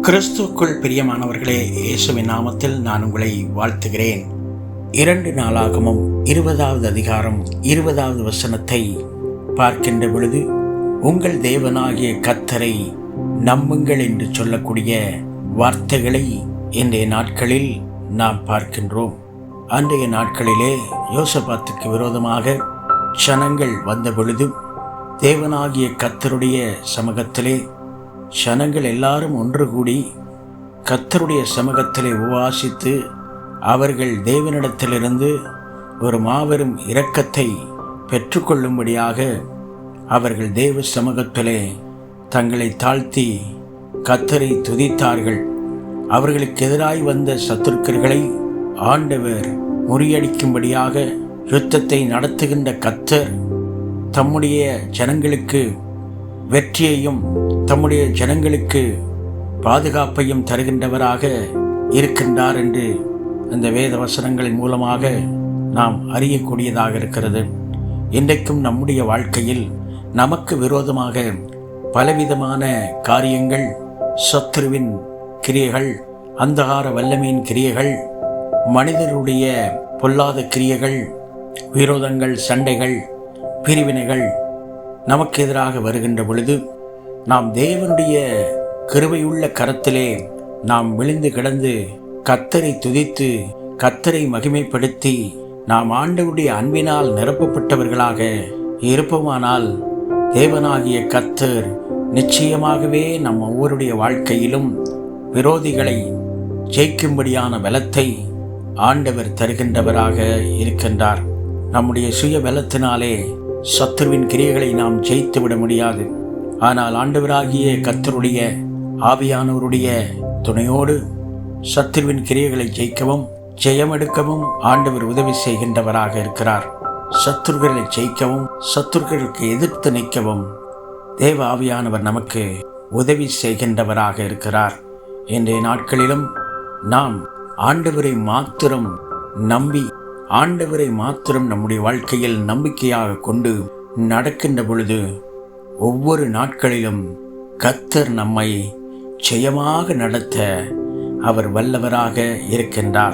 கிறிஸ்துவுக்குள் பிரியமானவர்களே, இயேசுவின் நாமத்தில் நான் உங்களை வாழ்த்துகிறேன். 2 நாளாகமம் 20வது அதிகாரம் 20வது வசனத்தை பார்க்கின்ற பொழுது, உங்கள் தேவனாகிய கர்த்தரை நம்புங்கள் என்று சொல்லக்கூடிய வார்த்தைகளை இன்றைய நாட்களில் நாம் பார்க்கின்றோம். அன்றைய நாட்களிலே யோசபாத்துக்கு விரோதமாக ஜனங்கள் வந்த பொழுது தேவனாகிய கர்த்தருடைய சமூகத்திலே ஜனங்கள் எல்லாரும் ஒன்று கூடி கர்த்தருடைய சமூகத்திலே உபவாசித்து அவர்கள் தேவனிடத்திலிருந்து ஒரு மாபெரும் இரக்கத்தை பெற்றுக்கொள்ளும்படியாக அவர்கள் தேவ சமூகத்திலே தங்களை தாழ்த்தி கர்த்தரை துதித்தார்கள். அவர்களுக்கு எதிராய் வந்த சத்துருக்களை ஆண்டவர் முறியடிக்கும்படியாக யுத்தத்தை நடத்துகின்ற கர்த்தர் தம்முடைய ஜனங்களுக்கு வெற்றியையும் தம்முடைய ஜனங்களுக்கு பாதுகாப்பையும் தருகின்றவராக இருக்கின்றார் என்று அந்த வேத வசனங்களின் மூலமாக நாம் அறியக்கூடியதாக இருக்கிறது. இன்றைக்கும் நம்முடைய வாழ்க்கையில் நமக்கு விரோதமாக பலவிதமான காரியங்கள், சத்துருவின் கிரியைகள், அந்தகார வல்லமையின் கிரியைகள், மனிதருடைய பொல்லாத கிரியைகள், விரோதங்கள், சண்டைகள், பிரிவினைகள் நமக்கு எதிராக வருகின்ற பொழுது நாம் தேவனுடைய கிருபையுள்ள கரத்திலே நாம் விழுந்து கிடந்து கர்த்தரை துதித்து கர்த்தரை மகிமைப்படுத்தி நாம் ஆண்டவருடைய அன்பினால் நிரப்பப்பட்டவர்களாக இருப்போமானால் தேவனாகிய கர்த்தர் நிச்சயமாகவே நம் ஒவ்வொருடைய வாழ்க்கையிலும் விரோதிகளை ஜெயிக்கும்படியான பலத்தை ஆண்டவர் தருகின்றவராக இருக்கின்றார். நம்முடைய சுய பலத்தினாலே சத்துருவின் கிரியைகளை நாம் ஜெயித்து விட முடியாது. ஆனால் ஆண்டவராகிய கர்த்தருடைய ஆவியானவருடைய துணையோடு சத்துருவின் கிரியைகளை ஜெயிக்கவும் ஜெயமெடுக்கவும் ஆண்டவர் உதவி செய்கின்றவராக இருக்கிறார். சத்துருக்களை ஜெயிக்கவும் சத்துருக்களுக்கு எதிர்த்து நிற்கவும் தேவ ஆவியானவர் நமக்கு உதவி செய்கின்றவராக இருக்கிறார். இன்றைய நாட்களிலும் நாம் ஆண்டவரை மாத்திரம் நம்பி ஆண்டவரை மாத்திரம் நம்முடைய வாழ்க்கையில் நம்பிக்கையாக கொண்டு நடக்கின்ற பொழுது ஒவ்வொரு நாட்களிலும் கர்த்தர் நம்மை ஜெயமாக நடத்த அவர் வல்லவராக இருக்கின்றார்.